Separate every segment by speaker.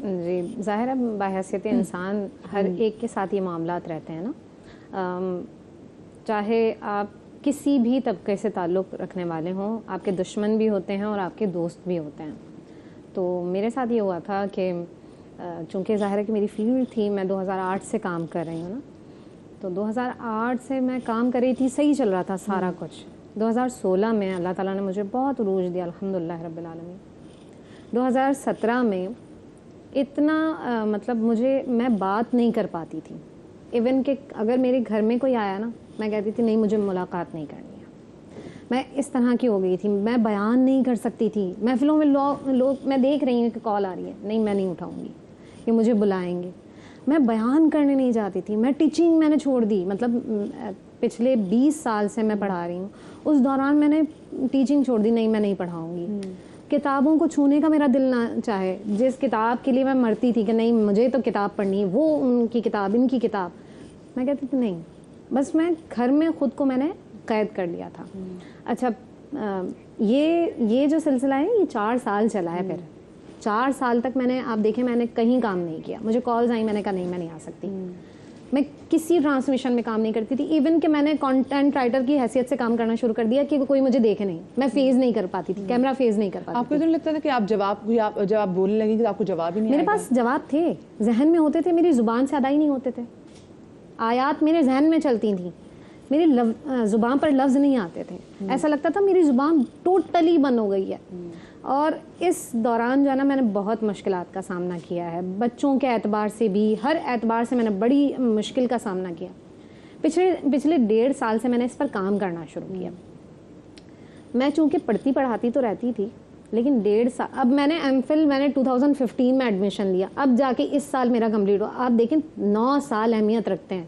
Speaker 1: جی ظاہر ہے بحیثیت انسان ہر ایک کے ساتھ یہ معاملات رہتے ہیں نا، چاہے آپ کسی بھی طبقے سے تعلق رکھنے والے ہوں، آپ کے دشمن بھی ہوتے ہیں اور آپ کے دوست بھی ہوتے ہیں. تو میرے ساتھ یہ ہوا تھا کہ چونکہ ظاہر ہے کہ میری فیلڈ تھی، میں 2008 سے کام کر رہی ہوں نا، تو 2008 سے میں کام کر رہی تھی، صحیح چل رہا تھا سارا کچھ. 2016 میں اللہ تعالیٰ نے مجھے بہت عروج دیا الحمدللہ رب العالمین. 2017 میں اتنا مطلب میں بات نہیں کر پاتی تھی. ایون کہ اگر میرے گھر میں کوئی آیا نا، میں کہتی تھی نہیں مجھے ملاقات نہیں کرنی ہے. میں اس طرح کی ہو گئی تھی، میں بیان نہیں کر سکتی تھی. محفلوں میں لوگ میں دیکھ رہی ہوں کہ کال آ رہی ہے، نہیں میں نہیں اٹھاؤں گی، کہ مجھے بلائیں گے. میں بیان کرنے نہیں جاتی تھی. میں ٹیچنگ میں نے چھوڑ دی. مطلب پچھلے 20 سال سے میں پڑھا رہی ہوں، اس دوران میں نے ٹیچنگ چھوڑ دی. نہیں میں نہیں پڑھاؤں گی. کتابوں کو چھونے کا میرا دل نہ چاہے. جس کتاب کے لیے میں مرتی تھی کہ نہیں مجھے تو کتاب پڑھنی ہے، وہ ان کی کتاب ان کی کتاب، میں کہتی تھی نہیں. بس میں گھر میں خود کو میں نے قید کر لیا تھا. اچھا یہ جو سلسلہ ہے یہ 4 سال چلا ہے. پھر 4 سال تک میں نے، آپ دیکھیں میں نے کہیں کام نہیں کیا. مجھے کالز آئیں، میں نے کہا نہیں میں نہیں آ سکتی. میں کسی ٹرانسمیشن میں کام نہیں کرتی تھی. ایون کہ میں نے کانٹینٹ رائٹر کی حیثیت سے کام کرنا شروع کر دیا کہ کوئی مجھے دیکھے نہیں. میں فیز نہیں کر پاتی تھی، کیمرہ فیز نہیں کر پاتی.
Speaker 2: آپ کو نہیں لگتا تھا کہ آپ جب آپ بولنے لگیں تو آپ کو جواب ہی نہیں؟
Speaker 1: میرے پاس جواب تھے، ذہن میں ہوتے تھے، میری زبان سے ادا ہی نہیں ہوتے تھے. آیات میرے ذہن میں چلتی تھیں، میری زبان پر لفظ نہیں آتے تھے. ایسا لگتا تھا میری زبان ٹوٹلی بند ہو گئی ہے. اور اس دوران جو ہے نا میں نے بہت مشکلات کا سامنا کیا ہے، بچوں کے اعتبار سے بھی، ہر اعتبار سے میں نے بڑی مشکل کا سامنا کیا. پچھلے 1.5 سال سے میں نے اس پر کام کرنا شروع کیا. میں چونکہ پڑھتی پڑھاتی تو رہتی تھی، لیکن 1.5 سال اب میں نے ایم فل میں نے 2015 میں ایڈمیشن لیا، اب جا کے اس سال میرا کمپلیٹ ہوا. آپ دیکھیں 9 سال اہمیت رکھتے ہیں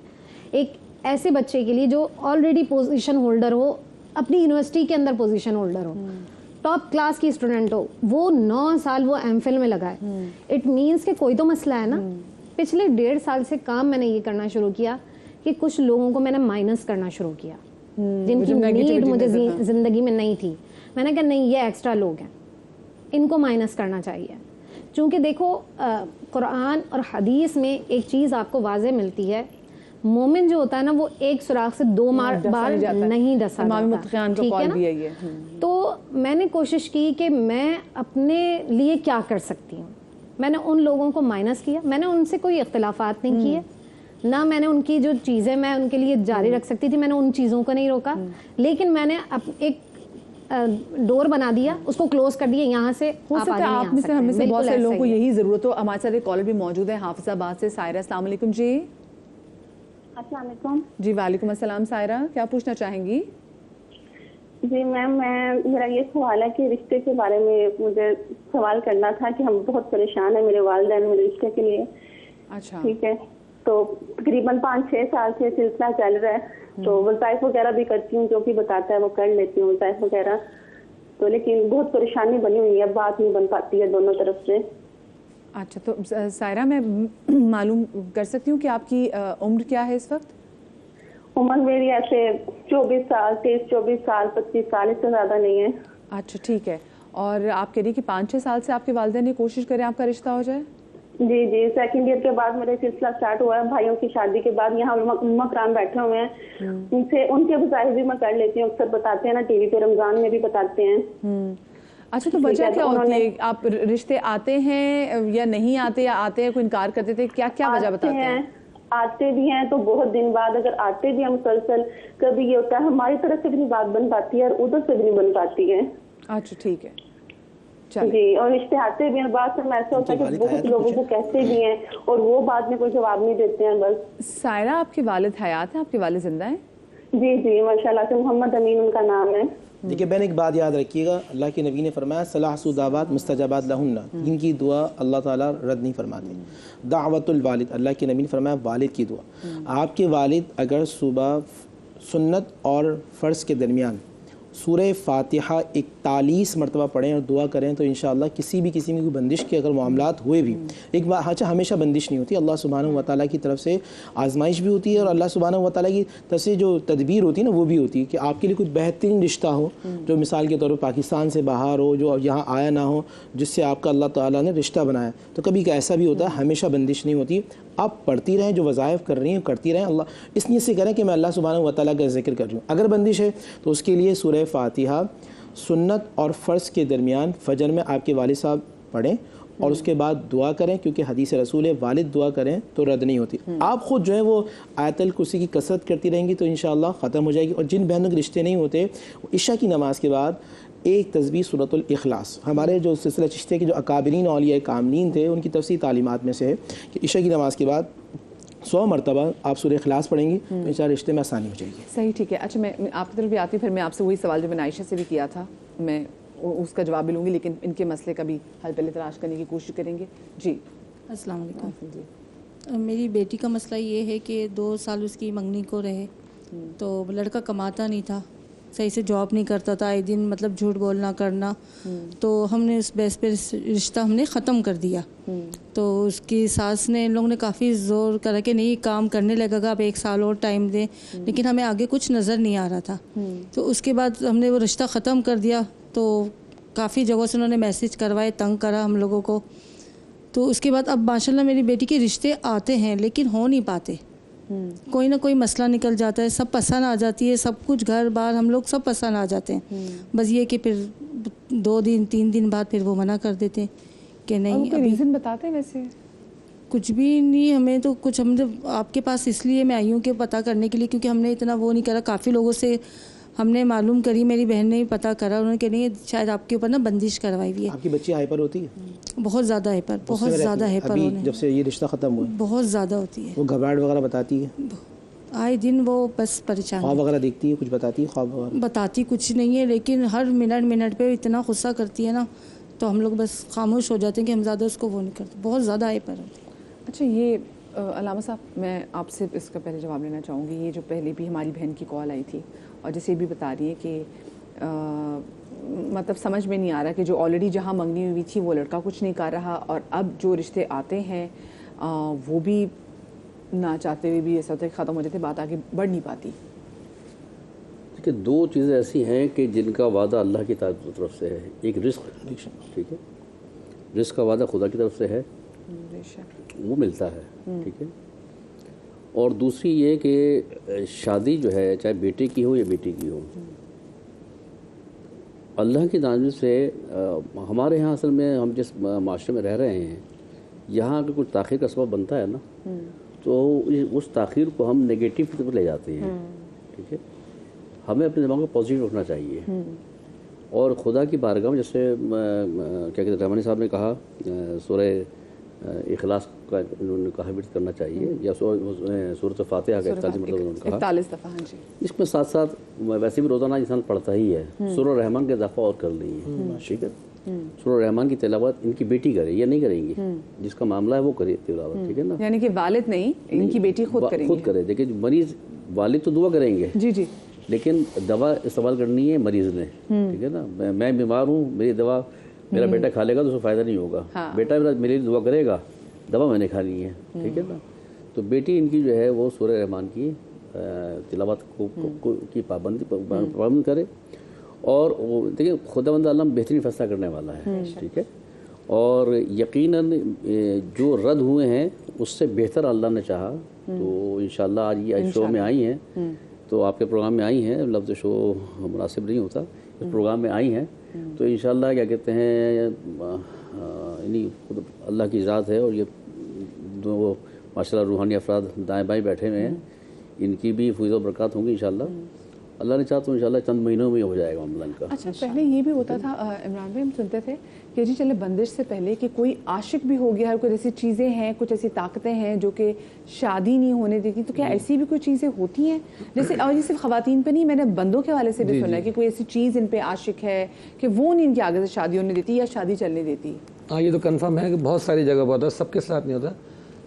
Speaker 1: ایک ایسے بچے کے لیے جو آلریڈی پوزیشن ہولڈر ہو، اپنی یونیورسٹی کے اندر پوزیشن ہولڈر ہو، ٹاپ کلاس کی اسٹوڈنٹ ہو، وہ 9 سال وہ ایم فل میں لگائے. اٹ مینس کہ کوئی تو مسئلہ ہے نا. پچھلے 1.5 سال سے کام میں نے یہ کرنا شروع کیا کہ کچھ لوگوں کو میں نے مائنس کرنا شروع کیا جن کی نیڈ مجھے زندگی میں نہیں تھی. میں نے کہا نہیں یہ ایکسٹرا لوگ ہیں، ان کو مائنس کرنا چاہیے. چونکہ دیکھو قرآن اور حدیث میں ایک چیز آپ کو واضح ملتی ہے، مومن جو ہوتا ہے نا وہ ایک سوراخ سے 2 بار نہیں ڈسا جاتا، ٹھیک ہے نا. تو میں نے کوشش کی کہ میں اپنے لیے کیا کر سکتی ہوں. میں نے ان لوگوں کو مائنس کیا، میں نے ان سے کوئی اختلافات نہیں کیے، نہ میں نے ان کی جو چیزیں میں ان کے لیے جاری رکھ سکتی تھی میں نے ان چیزوں کو نہیں روکا. لیکن میں نے ایک ڈور بنا دیا، اس کو کلوز کر دیا. یہاں سے
Speaker 2: آپ میں سے ہم میں سے بہت سے لوگوں کو یہی ضرورت ہو. ہمارے ساتھ ایک کالر بھی موجود ہے حافظ آباد سے، سائرہ. السلام علیکم. جی
Speaker 3: السلام علیکم.
Speaker 2: جی وعلیکم السلام. سائرہ کیا پوچھنا چاہیں گی؟
Speaker 3: جی میم میرا یہ سوال ہے کہ رشتے کے بارے میں مجھے سوال کرنا تھا کہ ہم بہت پریشان ہیں، میرے والدین میرے رشتے کے لیے.
Speaker 2: اچھا
Speaker 3: ٹھیک ہے، تو تقریباً 5-6 سال سے سلسلہ چل رہا ہے. تو وظائف وغیرہ بھی کرتی ہوں، جو بھی بتاتا ہے وہ کر لیتی ہوں وظائف وغیرہ. تو لیکن بہت پریشانی بنی ہوئی ہے، بات نہیں بن پاتی ہے دونوں طرف سے.
Speaker 2: اچھا تو سائرہ میں معلوم کر سکتی ہوں کہ آپ کی عمر کیا ہے اس وقت؟
Speaker 3: عمر میری ایسے 24 سال، 23-24 سال، 25 سال، اس سے زیادہ نہیں ہے.
Speaker 2: اچھا ٹھیک ہے. اور آپ کہہ رہی کہ 5-6 سال سے آپ کے والدین نے کوشش کریں آپ کا رشتہ ہو جائے؟
Speaker 3: جی جی، سیکنڈ ایئر کے بعد میرا سلسلہ سٹارٹ ہوا ہے. بھائیوں کی شادی کے بعد یہاں علماء کرام بیٹھے ہوئے ہیں، ان کے وظائف بھی میں کر لیتی ہوں. اکثر بتاتے ہیں نا ٹی وی پہ، رمضان میں بھی بتاتے ہیں.
Speaker 2: اچھا تو وجہ کیا ہوتی ہے؟ آپ رشتے آتے ہیں یا نہیں آتے، یا آتے ہیں کوئی انکار کرتے تھے، کیا وجہ بتاتے ہیں؟
Speaker 3: آتے بھی ہیں تو بہت دن بعد، اگر آتے بھی ہیں مسلسل، کبھی یہ ہوتا ہے ہماری طرف سے بھی نہیں بات بن پاتی ہے اور ادھر سے بھی نہیں بن پاتی ہے.
Speaker 2: اچھا ٹھیک ہے
Speaker 3: جی. اور رشتے آتے بھی ہیں، بات میں ایسا ہوتا ہے کہ بہت لوگوں کو کہتے بھی ہیں اور وہ بعد میں کوئی جواب نہیں دیتے ہیں. بس
Speaker 2: سائرہ آپ کے والد حیات ہیں، آپ کے والد زندہ ہیں؟
Speaker 3: جی جی ماشاء اللہ سے، محمد امین ان کا نام ہے.
Speaker 4: دیکھیے بہن ایک بات یاد رکھیے گا، اللہ کے نبی نے فرمایا صلاح دعوات مستجابات لہن، جن کی دعا اللہ تعالیٰ رد نہیں فرماتے. دعوت الوالد، اللہ کے نبی نے فرمایا والد کی دعا. آپ کے والد اگر صبح سنت اور فرض کے درمیان سورہ فاتحہ 41 مرتبہ پڑھیں اور دعا کریں تو انشاءاللہ کسی بھی قسم کی کوئی بندش کے اگر معاملات ہوئے بھی، ایک بات اچھا ہمیشہ بندش نہیں ہوتی، اللہ سبحانہ و تعالیٰ کی طرف سے آزمائش بھی ہوتی ہے، اور اللہ سبحانہ و تعالیٰ کی طرف سے جو تدبیر ہوتی ہے نا وہ بھی ہوتی ہے کہ آپ کے لیے کچھ بہترین رشتہ ہو جو مثال کے طور پر پاکستان سے باہر ہو، جو یہاں آیا نہ ہو، جس سے آپ کا اللہ تعالیٰ نے رشتہ بنایا. تو کبھی کہ ایسا بھی ہوتا ہے، ہمیشہ بندش نہیں ہوتی. آپ پڑھتی رہیں، جو وظائف کر رہی ہیں کرتی رہیں، اللہ اس نیت سے کریں کہ میں اللہ سبحانہ و تعالیٰ کا ذکر کر رہی ہوں. اگر بندش ہے تو اس کے لیے سورہ فاتحہ سنت اور فرض کے درمیان فجر میں آپ کے والد صاحب پڑھیں اور اس کے بعد دعا کریں، کیونکہ حدیث رسول ہے والد دعا کریں تو رد نہیں ہوتی. آپ خود جو ہے وہ آیت الکرسی کی کثرت کرتی رہیں گی تو انشاءاللہ ختم ہو جائے گی. اور جن بہنوں کے رشتے نہیں ہوتے، عشاء کی نماز کے بعد ایک تسبیح سورۃ الاخلاص، ہمارے جو سلسلہ چشتیہ کے جو اکابرین اولیاء کاملین تھے ان کی تفصیل تعلیمات میں سے ہے کہ عشاء کی نماز کے بعد 100 مرتبہ آپ سورہ اخلاص پڑھیں گی تو انشاءاللہ رشتے میں آسانی ہو جائے گی.
Speaker 2: صحیح، ٹھیک ہے. اچھا میں آپ کی طرف بھی آتی ہوں، پھر میں آپ سے وہی سوال جو میں نے عائشہ سے بھی کیا تھا میں اس کا جواب بھی لوں گی، لیکن ان کے مسئلے کا بھی حل پہلے تلاش کرنے کی کوشش کریں گے. جی
Speaker 5: السلام علیکم.
Speaker 2: جی
Speaker 5: میری بیٹی کا مسئلہ یہ ہے کہ 2 سال اس کی منگنی کو رہے تو لڑکا کماتا نہیں تھا، صحیح سے جاب نہیں کرتا تھا، آئے دن مطلب جھوٹ بولنا کرنا، تو ہم نے اس بیس پہ رشتہ ہم نے ختم کر دیا. تو اس کی ساس نے ان لوگوں نے کافی زور کرا کہ نہیں کام کرنے لگے گا، اب 1 سال اور ٹائم دیں، لیکن ہمیں آگے کچھ نظر نہیں آ رہا تھا. تو اس کے بعد ہم نے وہ رشتہ ختم کر دیا. تو کافی جگہوں سے انہوں نے میسج کروائے، تنگ کرا ہم لوگوں کو. تو اس کے بعد اب ماشاءاللہ میری بیٹی کے رشتے آتے ہیں لیکن ہو نہیں پاتے، کوئی نہ کوئی مسئلہ نکل جاتا ہے، سب پسند آ جاتی ہے، سب کچھ گھر بار ہم لوگ سب پسند آ جاتے ہیں. بس یہ کہ پھر 2 دن 3 دن بعد پھر وہ منع کر دیتے کہ نہیں.
Speaker 2: کوئی ریزن بتاتے ہیں ویسے؟
Speaker 5: کچھ بھی نہیں، ہمیں تو کچھ، ہم نے آپ کے پاس اس لیے میں آئی ہوں کہ پتہ کرنے کے لیے، کیونکہ ہم نے اتنا وہ نہیں کرا. کافی لوگوں سے ہم نے معلوم کری، میری بہن نے بھی پتہ کرا، انہوں نے کہ نہیں شاید آپ کے اوپر نا بندش کروائی ہوئی ہے.
Speaker 4: آپ کی بچی ہائپر ہوتی ہے؟
Speaker 5: بہت زیادہ ہائپر، بہت زیادہ ہائپر.
Speaker 4: ابھی جب سے یہ رشتہ ختم ہوا
Speaker 5: بہت زیادہ ہوتی ہے.
Speaker 4: وہ گھبراہٹ وغیرہ بتاتی ہے؟
Speaker 5: آئے دن وہ بس پریشان.
Speaker 4: خواب وغیرہ دیکھتی ہے؟ کچھ بتاتی ہے خواب وغیرہ؟
Speaker 5: بتاتی کچھ نہیں ہے، لیکن ہر منٹ پہ اتنا غصہ کرتی ہے نا تو ہم لوگ بس خاموش ہو جاتے ہیں کہ ہم زیادہ اس کو وہ نہیں کرتے. بہت زیادہ ہائپر ہوتی ہے.
Speaker 2: اچھا یہ علامہ صاحب میں آپ سے اس کا پہلے جواب لینا چاہوں گی. یہ جو پہلے بھی ہماری بہن کی کال آئی تھی اور جیسے بھی بتا رہی ہے کہ مطلب سمجھ میں نہیں آ رہا کہ جو آلریڈی جہاں منگنی ہوئی تھی وہ لڑکا کچھ نہیں کر رہا، اور اب جو رشتے آتے ہیں وہ بھی نہ چاہتے ہوئے بھی ایسا ہوتا ہے کہ ختم ہو جاتے، بات آگے بڑھ نہیں پاتی.
Speaker 6: کہ 2 چیزیں ایسی ہیں کہ جن کا وعدہ اللہ کی طرف سے ہے. ایک رزق، ٹھیک ہے، رزق کا وعدہ خدا کی طرف سے ہے، وہ ملتا ہے، ٹھیک ہے. اور دوسری یہ کہ شادی جو ہے چاہے بیٹے کی ہو یا بیٹی کی ہو، اللہ کی جانب سے ہمارے یہاں اصل میں ہم جس معاشرے میں رہ رہے ہیں یہاں اگر کچھ تاخیر کا سبب بنتا ہے نا تو اس تاخیر کو ہم نگیٹو کی طرف لے جاتے ہیں، ٹھیک ہے. ہمیں اپنے دماغ کو پازیٹیو رکھنا چاہیے اور خدا کی بارگاہ میں، جیسے کیا کہتے ہیں رحمانی صاحب نے کہا سورہ اخلاص کا انہوں نے کہا ورد کرنا چاہیے، یا سورۃ فاتحہ کا 41 مرتبہ انہوں نے کہا.
Speaker 2: 41 دفعہ. ہاں جی.
Speaker 6: اس میں ساتھ ساتھ ویسے بھی روزانہ انسان پڑھتا ہی ہے. سورہ رحمان کا اضافہ اور کر لیں، ٹھیک ہے. سورہ رحمان کی تلاوت ان کی بیٹی کرے، یہ نہیں کریں گی، جس کا معاملہ ہے وہ کرے تلاوت، ٹھیک ہے نا.
Speaker 2: یعنی کہ والد نہیں، ان کی بیٹی خود کریں گی.
Speaker 6: خود کرے. دیکھیں مریض والد تو دعا کریں گے،
Speaker 2: جی جی،
Speaker 6: لیکن دوا استعمال کرنی ہے مریض نے، ٹھیک ہے نا. میں بیمار ہوں، میری دوا میرا بیٹا کھا لے گا تو اس کو فائدہ نہیں ہوگا. بیٹا میرے لیے دعا کرے گا، دوا میں نے کھانی ہے، ٹھیک ہے نا. تو بیٹی ان کی جو ہے وہ سورہ رحمان کی تلاوت کی پابند کرے. اور دیکھیں خدا بندہ اللہ بہترین فیصلہ کرنے والا ہے، ٹھیک ہے. اور یقیناً جو رد ہوئے ہیں اس سے بہتر اللہ نے چاہا تو انشاءاللہ آج یہ شو میں آئی ہیں، تو آپ کے پروگرام میں آئی ہیں. لفظ شو مناسب نہیں ہوتا، اس پروگرام میں آئی ہیں تو انشاءاللہ کیا کہتے ہیں یعنی اللہ کی ذات ہے. اور یہ دو ماشاءاللہ روحانی افراد دائیں بائیں بیٹھے ہوئے ہیں، ان کی بھی فیض و برکات ہوں گی انشاءاللہ. اللہ نے چاہا تو انشاءاللہ چند مہینوں میں ہو جائے گا معاملہ ان کا.
Speaker 2: اچھا پہلے یہ بھی ہوتا تھا عمران بھائی، ہم سنتے تھے کہ جی چلے بندش سے پہلے کہ کوئی عاشق بھی ہو گیا ہے، کوئی ایسی چیزیں ہیں، کچھ ایسی طاقتیں ہیں جو کہ شادی نہیں ہونے دیتی. تو کیا ایسی بھی کوئی چیزیں ہوتی ہیں جیسے، اور یہ صرف خواتین پہ نہیں، میں نے بندوں کے حوالے سے بھی سنا ہے کہ کوئی ایسی چیز ان پہ عاشق ہے کہ وہ نہیں ان کے آگے سے شادی ہونے دیتی یا شادی چلنے دیتی؟
Speaker 7: ہاں یہ تو کنفرم ہے کہ بہت ساری جگہ پہ ہوتا ہے، سب کے ساتھ نہیں ہوتا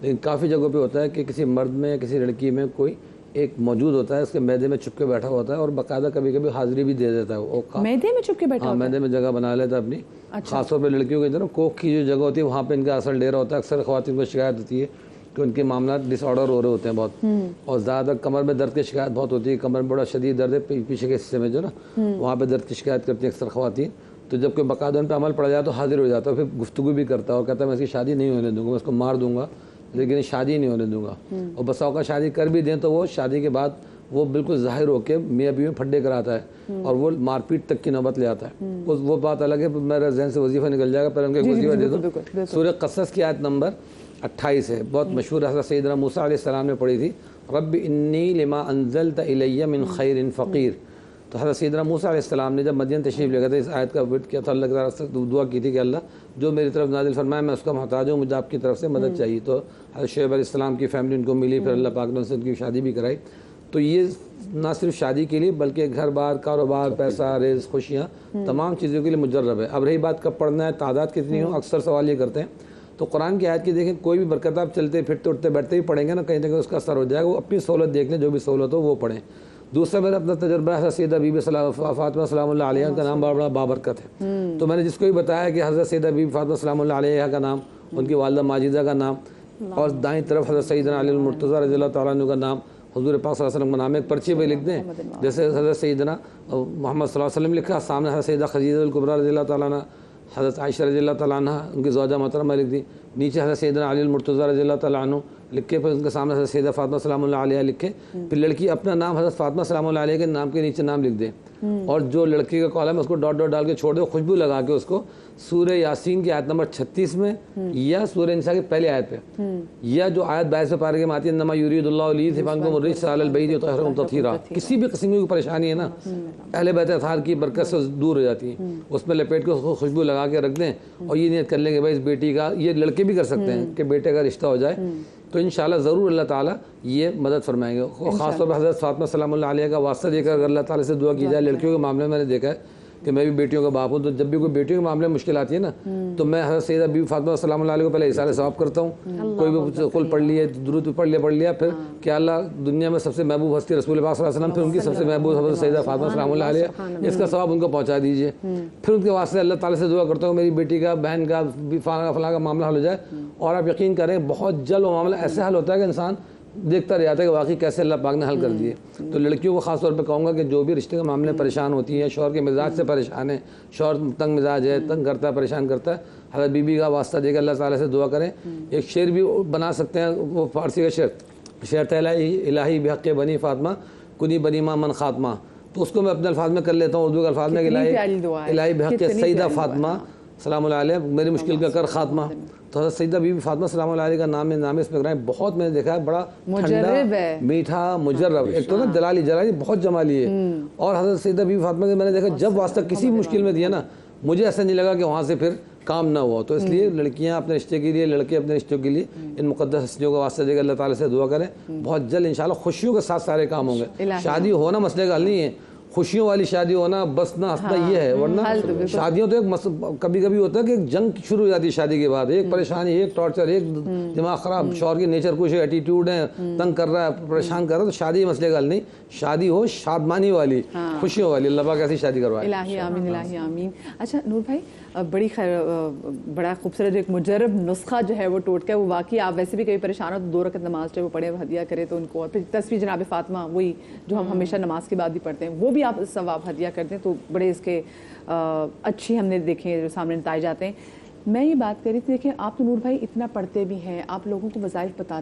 Speaker 7: لیکن کافی جگہوں پہ ہوتا ہے کہ کسی مرد میں یا کسی لڑکی میں کوئی ایک موجود ہوتا ہے, اس کے میدے میں چھپ کے بیٹھا ہوتا ہے اور باقاعدہ کبھی کبھی حاضری بھی دے دیتا ہے. وہ
Speaker 2: میدے میں چھپ کے بیٹھا
Speaker 7: ہاں, میدے میں جگہ بنا لیتا ہے اپنی. خاص طور پہ لڑکیوں کی طرف کوکھ کی جو جگہ ہوتی ہے وہاں پہ ان کا اصل ڈیرا ہوتا ہے. اکثر خواتین کو شکایت ہوتی ہے کہ ان کے معاملات ڈس آرڈر ہو رہے ہوتے ہیں بہت, اور زیادہ کمر میں درد کی شکایت بہت ہوتی ہے. کمر میں بڑا شدید درد ہے پیچھے کے حصے میں جو نا, وہاں پہ درد کی شکایت کرتی ہیں اکثر خواتین. تو جب کوئی باقاعدہ ان پہ عمل پڑ جائے تو حاضر ہو جاتا ہے, پھر گفتگو بھی کرتا ہے اور کہتا ہے میں اس کی شادی نہیں ہونے دوں گا, میں اس کو مار دوں گا لیکن شادی نہیں ہونے دوں گا. اور بسا اوقات شادی کر بھی دیں تو وہ شادی کے بعد وہ بالکل ظاہر ہو کے میاں بیوی میں پھڈے کراتا ہے اور وہ مار پیٹ تک کی نوبت لے آتا ہے. وہ بات الگ ہے, میرا ذہن سے وظیفہ نکل جائے گا, پر ان کے وظیفہ دے دو. سورہ قصص کی آیت نمبر 28 ہے, بہت مشہور, حضرت سیدنا موسیٰ علیہ السلام نے پڑھی تھی, رب انی لما انزلت الی من خیر فقیر. تو حضرت سیدنا موسیٰ علیہ السلام نے جب مدین تشریف لے گئے تھے اس آیت کا ورد کیا تھا, اللہ تعالیٰ سے دعا کی تھی کہ اللہ جو میری طرف نازل فرمائے میں اس کا محتاج ہوں, مجھے آپ کی طرف سے مدد چاہیے. تو حضرت شعیب علیہ السلام کی فیملی ان کو ملی, پھر اللہ پاک نے ان سے ان کی شادی بھی کرائی. تو یہ نہ صرف شادی کے لیے بلکہ گھر بار, کاروبار, پیسہ, رزق, خوشیاں, تمام چیزوں کے لیے مجرب ہے. اب رہی بات کب پڑھنا ہے, تعداد کتنی ہو, اکثر سوال یہ کرتے ہیں. تو قرآن کی آیت کی دیکھیں, کوئی بھی برکت آپ چلتے پھرتے اٹھتے بیٹھتے ہی پڑھیں گے نا, کہیں نہ کہیں اس کا اثر ہو جائے گا. وہ اپنی سہولت دیکھ لیں, جو بھی سہولت ہو وہ پڑھیں. دوسرا میرا اپنا تجربہ حضرت سیدہ بی بی فاطمہ سلام اللہ علیہ کا نام بڑا بابرکت ہے. تو میں نے جس کو بھی بتایا کہ حضرت سیدہ بی بی فاطمہ سلام اللہ علیہ کا نام, ان کی والدہ ماجدہ کا نام, اور دائیں طرف حضرت سیدنا علی المرتضیٰ رضی اللہ تعالیٰ عنہ کا نام, حضور پاک صلی اللہ علیہ وسلم کا نام, ایک پرچی پہ لکھ دیں. جیسے حضرت سیدنا محمد صلی اللہ علیہ وسلم لکھا, سامنے حضرت سیدہ خدیجہ الکبریٰ رضی اللہ تعالیٰ عنہ, حضرت عائشہ رضی اللہ تعالیٰ عنہ ان کی زوجہ محترمہ لکھ دی. نیچے حضرت سیدنا علی المرتضیٰ رضی اللہ تعالیٰ عنہ لکھے, پھر ان کے سامنے حضرت سیدہ فاطمہ سلام اللہ علیہ لکھے. پھر لڑکی اپنا نام حضرت فاطمہ سلام اللہ علیہ کے نام کے نیچے نام لکھ دے, اور جو لڑکی کا کالم ہے اس کو ڈاٹ ڈاٹ ڈال کے چھوڑ دے, خوشبو لگا کے اس کو سورہ یاسین کی آیت نمبر 36 میں یا سورہ نساء کی پہلی آیت پہ, یا جو آیت 22 پارے میں آتی ہے انما یرید اللہ لیذهب عنکم الرجس اہل البیت ویطہرکم تطہیرا, کسی بھی قسم کی پریشانی ہے نا اہل بیت اطہار کی برکت سے دور ہو جاتی ہے. اس میں لپیٹ کے اس کو خوشبو لگا کے رکھ دیں, اور یہ نیت کر لیں کہ بھائی اس بیٹی کا, یہ لڑکے بھی کر سکتے ہیں کہ بیٹے کا رشتہ ہو جائے, تو انشاءاللہ ضرور اللہ تعالیٰ یہ مدد فرمائیں گے. خاص طور پر حضرت فاطمہ سلام اللہ علیہ کا واسطہ دے کر اگر اللہ تعالیٰ سے دعا کی جائے. لڑکیوں کے معاملے میں نے دیکھا ہے کہ میں بھی بیٹیوں کا باپ ہوں, تو جب بھی کوئی بیٹیوں کے معاملے میں مشکل آتی ہے نا, تو میں حضرت سیدہ بی بی فاطمہ سلام اللہ علیہ کو پہلے اِشارے ثواب کرتا ہوں. کوئی بھی قل پڑھ لیے, درود پڑھ لیا, پھر کہ اللہ دنیا میں سب سے محبوب ہستی رسول پاک صلی اللہ علیہ وسلم, پھر ان کی سب سے محبوب حضرت سیدہ فاطمہ سلام اللہ علیہ, اس کا ثواب ان کو پہنچا دیجیے. پھر ان کے واسطے اللہ تعالیٰ سے دعا کرتا ہوں میری بیٹی کا, بہن کا, فلاں کا معاملہ حل ہو جائے. اور آپ یقین کریں بہت جلد وہ معاملہ ایسے حل ہوتا ہے کہ انسان دیکھتا رہ جاتا ہے کہ واقعی کیسے اللہ پاک نے حل کر دیے. تو لڑکیوں کو خاص طور پہ کہوں گا کہ جو بھی رشتے کے معاملے پریشان ہوتی ہیں, شوہر کے مزاج سے پریشان ہے, شوہر تنگ مزاج ہے, تنگ کرتا ہے, پریشان کرتا ہے, حضرت بی بی کا واسطہ دے کے اللہ تعالیٰ سے دعا کریں. ایک شعر بھی بنا سکتے ہیں, وہ فارسی کا شعر تھا, الہی بحق بنی فاطمہ کنی بنی ماں من خاتمہ. تو اس کو میں اپنے الفاظ میں کر لیتا ہوں, اردو کے الفاظ میں, الہی بحق سیدہ فاطمہ سلام اللہ علیہ میری مشکل کا کر خاتمہ. تو حضرت سیدہ بی بی فاطمہ سلام اللہ علیہ کا نام اس میں بہت میں نے دیکھا ہے, بڑا ٹھنڈا میٹھا مجرب. ایک تو نا جلالی بہت جمالی ہے. اور حضرت سیدہ بی بی فاطمہ کے میں نے دیکھا جب واسطہ کسی مشکل میں دیا نا, مجھے ایسا نہیں لگا کہ وہاں سے پھر کام نہ ہوا. تو اس لیے لڑکیاں اپنے رشتے کے لیے, لڑکے اپنے رشتوں کے لیے ان مقدس ہستیوں کا واسطہ دے کر اللہ تعالیٰ سے دعا کریں. بہت جلد انشاءاللہ خوشیوں کے ساتھ سارے کام ہوں گے. شادی ہونا مسئلے کا حل نہیں ہے, خوشیوں والی شادی ہونا بس نہ ہنسنا یہ ہے. ورنہ شادیوں تو ایک کبھی کبھی ہوتا ہے کہ ایک جنگ شروع ہو جاتی ہے شادی کے بعد, ایک پریشانی, ایک ٹارچر, ایک دماغ خراب, شوہر کی نیچر کچھ ایٹیٹیوڈ ہے, تنگ کر رہا ہے, پریشان کر رہا ہے. تو شادی مسئلے کا حل نہیں, شادی ہو شادمانی والی, خوشیوں والی. اللہ پاک ایسی شادی کروائے.
Speaker 2: الہی آمین, الہی آمین. اچھا نور بھائی, بڑا خوبصورت ایک مجرب نسخہ جو ہے وہ ٹوٹکا ہے, وہ واقعی آپ ویسے بھی کبھی پریشان ہو تو 2 رکعت نماز جو وہ پڑھے ہدیہ کرے تو ان کو, اور پھر تصویر جناب فاطمہ وہی جو ہم ہمیشہ نماز کے بعد بھی پڑھتے ہیں, وہ بھی آپ ثواب ہدیہ کرتے ہیں. تو بڑے اس کے اچھی ہم نے دیکھے جو سامنے نتائج آتے ہیں. میں یہ بات کر رہی تھی, دیکھیں آپ تو نور بھائی اتنا پڑھتے بھی ہیں, آپ لوگوں کو وظائف بتاتے